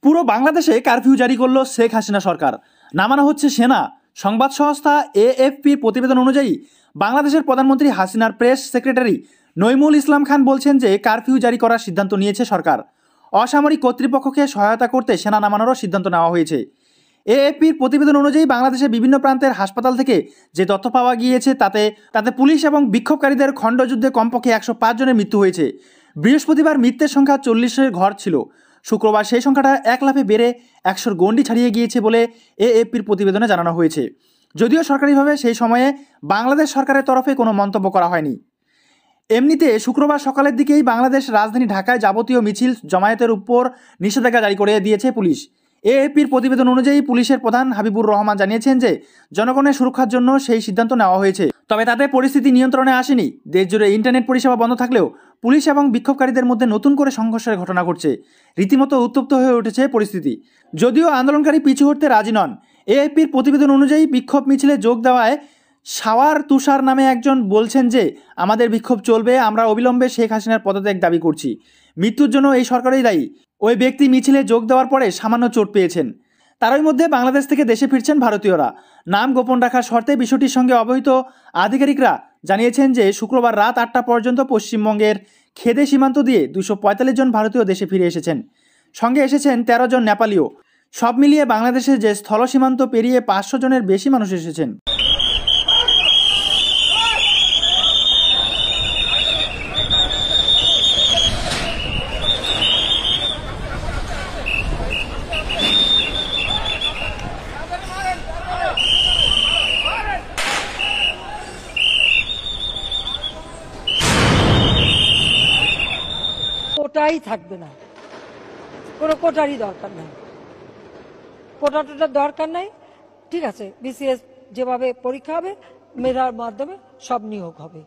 পুরো বাংলাদেশে কারফিউ জারি করলো শেখ হাসিনা সরকার, নামানো হচ্ছে সেনা। সংবাদ সংস্থা এএফপির প্রতিবেদন অনুযায়ী বাংলাদেশের প্রধানমন্ত্রী হাসিনার প্রেস সেক্রেটারি নইমুল ইসলাম খান বলছেন যে কারফিউ জারি করার সিদ্ধান্ত নিয়েছে সরকার। অসামরিক কর্তৃপক্ষকে সহায়তা করতে সেনা নামানোরও সিদ্ধান্ত নেওয়া হয়েছে। এএফপির প্রতিবেদন অনুযায়ী বাংলাদেশের বিভিন্ন প্রান্তের হাসপাতাল থেকে যে তথ্য পাওয়া গিয়েছে তাতে পুলিশ এবং বিক্ষোভকারীদের খণ্ডযুদ্ধে কমপক্ষে 105 জনের মৃত্যু হয়েছে। বৃহস্পতিবার মৃতের সংখ্যা 40-এর ঘর ছিল। শুক্রবার সেই সংখ্যাটা 1 লাফে বেড়ে 100-র গণ্ডি ছাড়িয়ে গিয়েছে বলে এএফপির প্রতিবেদনে জানানো হয়েছে। যদিও সরকারিভাবে সেই সময়ে বাংলাদেশ সরকারের তরফে কোনো মন্তব্য করা হয়নি। এমনিতে শুক্রবার সকালের দিকেই বাংলাদেশ রাজধানী ঢাকায় যাবতীয় মিছিল জমায়েতের উপর নিষেধাজ্ঞা জারি করে দিয়েছে পুলিশ। এএফপির প্রতিবেদন অনুযায়ী পুলিশের প্রধান হাবিবুর রহমান জানিয়েছেন যে জনগণের সুরক্ষার জন্য সেই সিদ্ধান্ত নেওয়া হয়েছে। তবে তাতে পরিস্থিতি নিয়ন্ত্রণে আসেনি। দেশজুড়ে ইন্টারনেট পরিষেবা বন্ধ থাকলেও পুলিশ এবং বিক্ষোভকারীদের মধ্যে নতুন করে সংঘর্ষের ঘটনা ঘটছে। রীতিমতো উত্তপ্ত হয়ে উঠেছে পরিস্থিতি। যদিও আন্দোলনকারী পিছু হটতে রাজি নন। এএফপির প্রতিবেদন অনুযায়ী বিক্ষোভ মিছিলে যোগ দেওয়ায় সাওয়ার তুষার নামে একজন বলছেন যে আমাদের বিক্ষোভ চলবে, আমরা অবিলম্বে শেখ হাসিনার পদত্যাগ দাবি করছি। মৃত্যুর জন্য এই সরকারই দায়ী। ওই ব্যক্তি মিছিলে যোগ দেওয়ার পরে সামান্য চোট পেয়েছেন। তারই মধ্যে বাংলাদেশ থেকে দেশে ফিরছেন ভারতীয়রা। নাম গোপন রাখার শর্তে বিষয়টির সঙ্গে অবহিত আধিকারিকরা জানিয়েছেন যে শুক্রবার রাত 8টা পর্যন্ত পশ্চিমবঙ্গের খেদে সীমান্ত দিয়ে 245 জন ভারতীয় দেশে ফিরে এসেছেন। সঙ্গে এসেছেন 13 জন নেপালীয়। সব মিলিয়ে বাংলাদেশের যে স্থল সীমান্ত পেরিয়ে 500 জনের বেশি মানুষ এসেছেন। কোটাই থাকবে না, কোনো কোটারই দরকার নাই, কোটাটার দরকার নাই। ঠিক আছে, বিসিএস যেভাবে পরীক্ষা হবে মেধার মাধ্যমে সব নিয়োগ হবে।